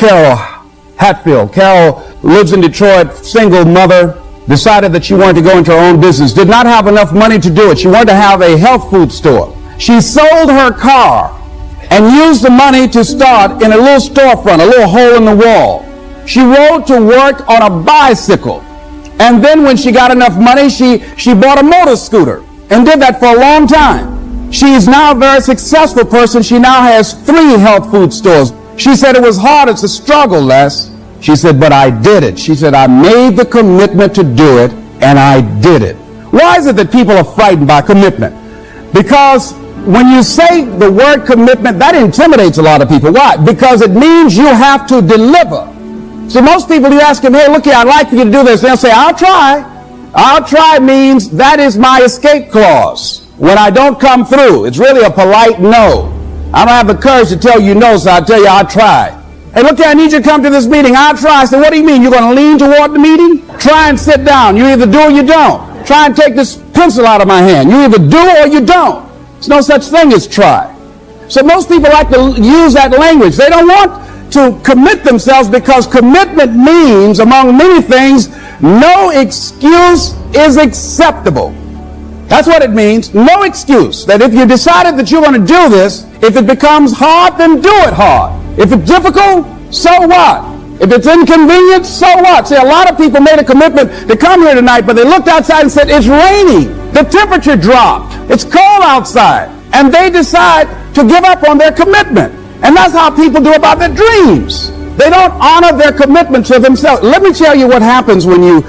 Carol Hatfield. Carol lives in Detroit, single mother, decided that she wanted to go into her own business, did not have enough money to do it. She wanted to have a health food store. She sold her car and used the money to start in a little storefront, a little hole in the wall. She rode to work on a bicycle. And then when she got enough money, she bought a motor scooter and did that for a long time. She is now a very successful person. She now has 3 health food stores. She said it was hard. It's a struggle, Les. She said, but I did it. She said, I made the commitment to do it, and I did it. Why is it that people are frightened by commitment? Because when you say the word commitment, that intimidates a lot of people. Why? Because it means you have to deliver. So most people, you ask them, hey, look here, I'd like for you to do this. They'll say, I'll try. I'll try means that is my escape clause. When I don't come through, it's really a polite no. I don't have the courage to tell you no, so I'll tell you I'll try. Hey, look here, I need you to come to this meeting. I'll try. I said, what do you mean? You're going to lean toward the meeting? Try and sit down. You either do or you don't. Try and take this pencil out of my hand. You either do or you don't. There's no such thing as try. So most people like to use that language. They don't want to commit themselves because commitment means, among many things, no excuse is acceptable. That's what it means. No excuse. That if you decided that you're going to do this, if it becomes hard, then do it hard. If it's difficult, so what? If it's inconvenient, so what? See, a lot of people made a commitment to come here tonight, but they looked outside and said, it's raining. The temperature dropped. It's cold outside. And they decide to give up on their commitment. And that's how people do about their dreams. They don't honor their commitment to themselves. Let me tell you what happens when you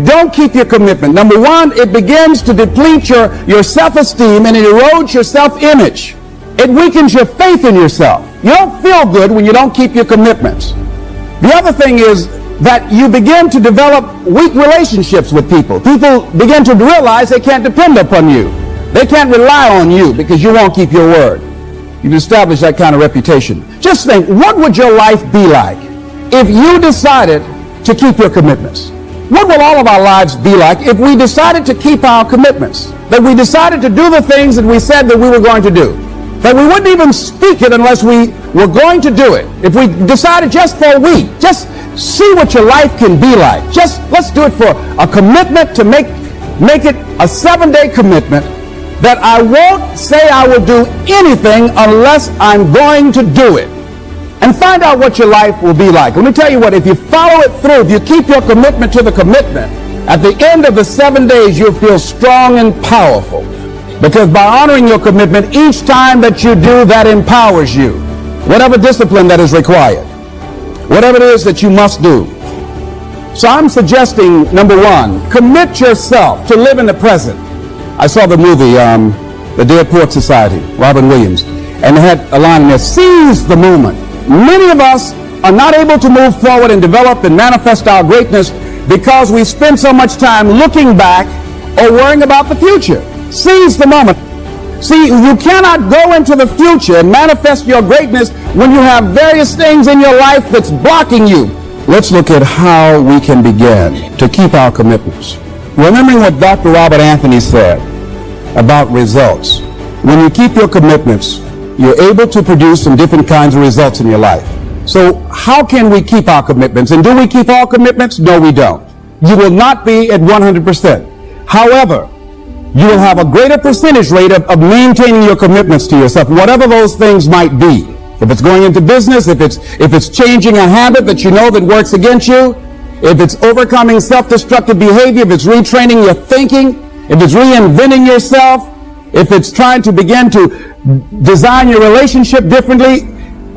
don't keep your commitment. Number one, it begins to deplete your self-esteem and it erodes your self-image. It weakens your faith in yourself. You don't feel good when you don't keep your commitments. The other thing is that you begin to develop weak relationships with people. People begin to realize they can't depend upon you. They can't rely on you because you won't keep your word. You've established that kind of reputation. Just think, what would your life be like if you decided to keep your commitments? What will all of our lives be like if we decided to keep our commitments? That we decided to do the things that we said that we were going to do. That we wouldn't even speak it unless we were going to do it. If we decided just for a week, just see what your life can be like. Just let's do it for a commitment to make it a 7-day commitment that I won't say I will do anything unless I'm going to do it. And find out what your life will be like. Let me tell you what, if you follow it through, if you keep your commitment to the commitment, at the end of the 7 days, you'll feel strong and powerful. Because by honoring your commitment, each time that you do, that empowers you. Whatever discipline that is required. Whatever it is that you must do. So I'm suggesting, number one, commit yourself to live in the present. I saw the movie, The Dead Poets Society, Robin Williams, and they had a line in there, seize the moment. Many of us are not able to move forward and develop and manifest our greatness because we spend so much time looking back or worrying about the future. Seize the moment. See, you cannot go into the future and manifest your greatness when you have various things in your life that's blocking you. Let's look at how we can begin to keep our commitments. Remembering what Dr. Robert Anthony said about results. When you keep your commitments, you're able to produce some different kinds of results in your life. So how can we keep our commitments? And do we keep all commitments? No, we don't. You will not be at 100%. However, you will have a greater percentage rate of maintaining your commitments to yourself, whatever those things might be. If it's going into business, if it's changing a habit that you know that works against you, if it's overcoming self-destructive behavior, if it's retraining your thinking, if it's reinventing yourself, if it's trying to begin to design your relationship differently,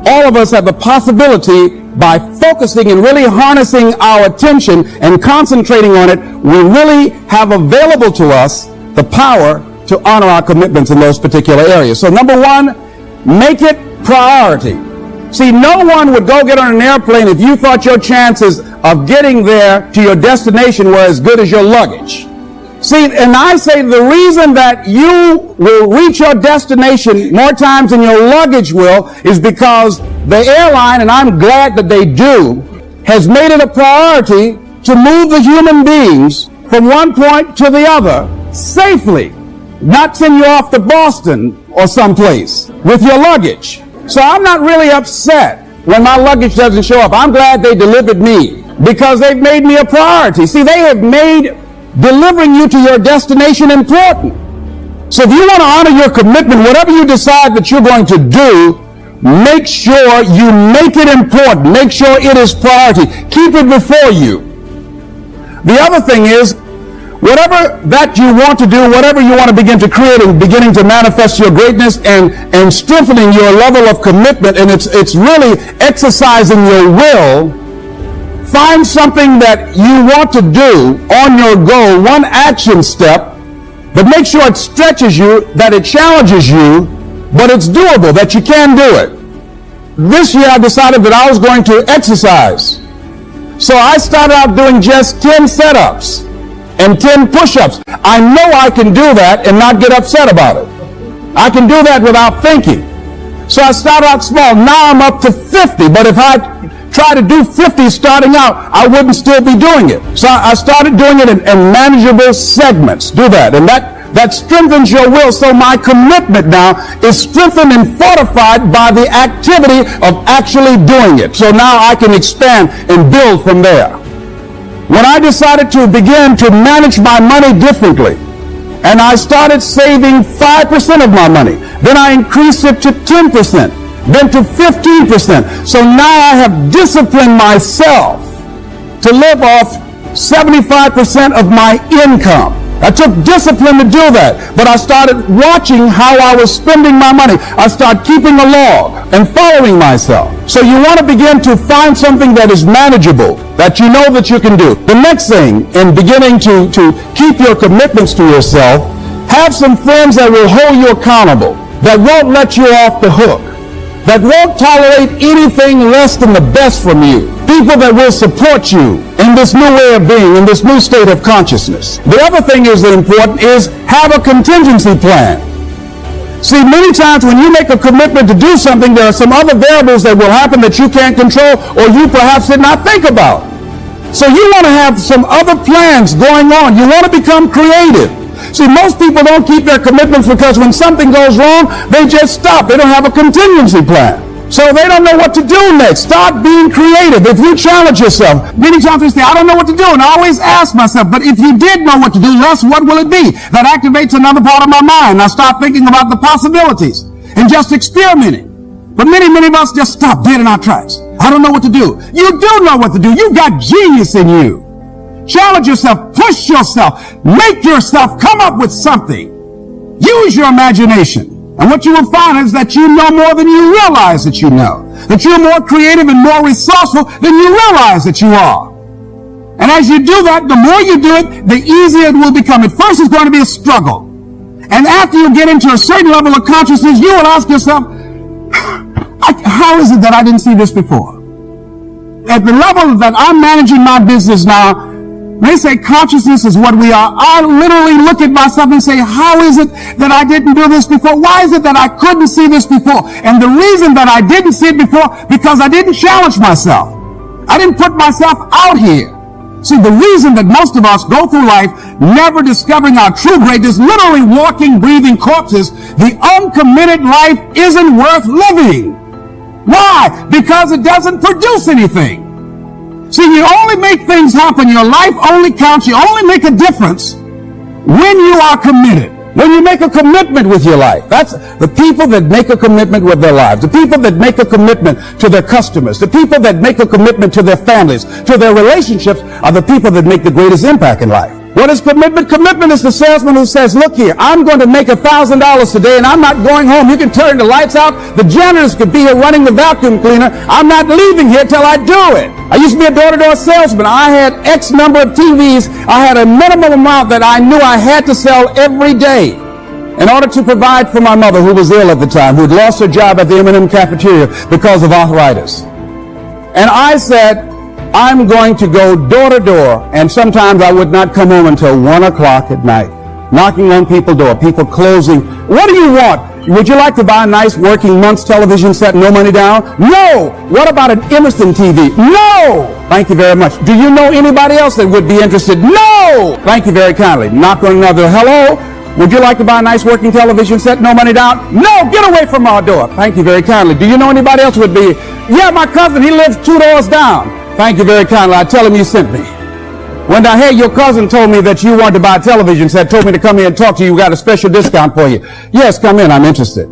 all of us have the possibility, by focusing and really harnessing our attention and concentrating on it, we really have available to us the power to honor our commitments in those particular areas. So number one, make it priority. See, no one would go get on an airplane if you thought your chances of getting there to your destination were as good as your luggage. See, and I say the reason that you will reach your destination more times than your luggage will is because the airline, and I'm glad that they do, has made it a priority to move the human beings from one point to the other safely, not send you off to Boston or someplace with your luggage. So I'm not really upset when my luggage doesn't show up. I'm glad they delivered me because they've made me a priority. See, they have made delivering you to your destination important. So if you want to honor your commitment, whatever you decide that you're going to do, make sure you make it important. Make sure it is priority. Keep it before you. The other thing is, whatever that you want to do, whatever you want to begin to create and beginning to manifest your greatness and strengthening your level of commitment, and it's really exercising your will. Find something that you want to do on your goal, one action step, but make sure it stretches you, that it challenges you, but it's doable, that you can do it. This year I decided that I was going to exercise. So I started out doing just 10 setups and 10 push-ups. I know I can do that and not get upset about it. I can do that without thinking. So I started out small. Now I'm up to 50, but if I try to do 50 starting out, I wouldn't still be doing it. So I started doing it in manageable segments. Do that. And that strengthens your will. So my commitment now is strengthened and fortified by the activity of actually doing it. So now I can expand and build from there. When I decided to begin to manage my money differently, and I started saving 5% of my money, then I increased it to 10%. Then to 15%. So now I have disciplined myself to live off 75% of my income. I took discipline to do that, but I started watching how I was spending my money. I started keeping a log and following myself. So you want to begin to find something that is manageable, that you know that you can do. The next thing, in beginning to keep your commitments to yourself, have some friends that will hold you accountable, that won't let you off the hook, that won't tolerate anything less than the best from you. People that will support you in this new way of being, in this new state of consciousness. The other thing is important is have a contingency plan. See, many times when you make a commitment to do something, there are some other variables that will happen that you can't control or you perhaps did not think about. So you want to have some other plans going on. You want to become creative. See, most people don't keep their commitments because when something goes wrong, they just stop. They don't have a contingency plan. So they don't know what to do next. Start being creative. If you challenge yourself, many times we say, I don't know what to do. And I always ask myself, but if you did know what to do, Les, what will it be? That activates another part of my mind. I start thinking about the possibilities and just experimenting. But many of us just stop dead in our tracks. I don't know what to do. You do know what to do. You got genius in you. Challenge yourself, push yourself, make yourself come up with something. Use your imagination. And what you will find is that you know more than you realize that you know. That you're more creative and more resourceful than you realize that you are. And as you do that, the more you do it, the easier it will become. At first, it's going to be a struggle. And after you get into a certain level of consciousness, you will ask yourself, how is it that I didn't see this before? At the level that I'm managing my business now, they say consciousness is what we are. I literally look at myself and say, how is it that I didn't do this before? Why is it that I couldn't see this before? And the reason that I didn't see it before, because I didn't challenge myself. I didn't put myself out here. See, the reason that most of us go through life never discovering our true greatness, literally walking, breathing corpses, the uncommitted life isn't worth living. Why? Because it doesn't produce anything. See, you only make things happen. Your life only counts. You only make a difference when you are committed. When you make a commitment with your life. That's the people that make a commitment with their lives. The people that make a commitment to their customers. The people that make a commitment to their families, to their relationships, are the people that make the greatest impact in life. What is commitment? Commitment is the salesman who says, look here, I'm going to make $1,000 today and I'm not going home. You can turn the lights out. The janitors could be here running the vacuum cleaner. I'm not leaving here till I do it. I used to be a door-to-door salesman. I had X number of TVs. I had a minimum amount that I knew I had to sell every day in order to provide for my mother, who was ill at the time, who had lost her job at the M&M cafeteria because of arthritis. And I said, I'm going to go door to door, and sometimes I would not come home until 1 o'clock at night, knocking on people's door, people closing. What do you want? Would you like to buy a nice working month's television set, no money down? No! What about an Emerson TV? No! Thank you very much. Do you know anybody else that would be interested? No! Thank you very kindly. Knock on another. Hello? Would you like to buy a nice working television set? No money down? No, get away from our door. Thank you very kindly. Do you know anybody else would be? Yeah, my cousin, he lives 2 doors down. Thank you very kindly. I tell him you sent me. When I hear your cousin told me that you wanted to buy a television set, told me to come here and talk to you, we got a special discount for you. Yes, come in, I'm interested.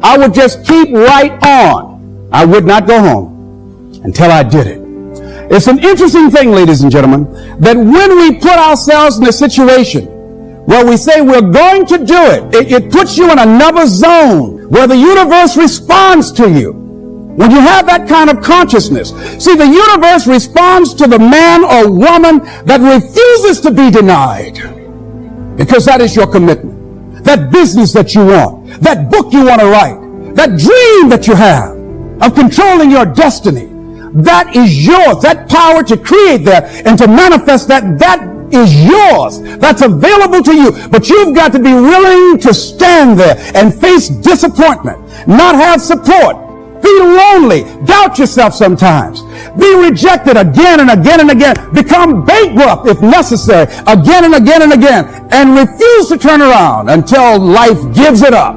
I would just keep right on. I would not go home until I did it. It's an interesting thing, ladies and gentlemen, that when we put ourselves in a situation where we say we're going to do it, it puts you in another zone where the universe responds to you. When you have that kind of consciousness, see, the universe responds to the man or woman that refuses to be denied, because that is your commitment. That business that you want, that book you want to write, that dream that you have of controlling your destiny, that is yours. That power to create that and to manifest that is yours. That's available to you. But you've got to be willing to stand there and face disappointment, not have support, be lonely, doubt yourself sometimes, be rejected again and again and again, become bankrupt if necessary, again and again and again, and refuse to turn around until life gives it up.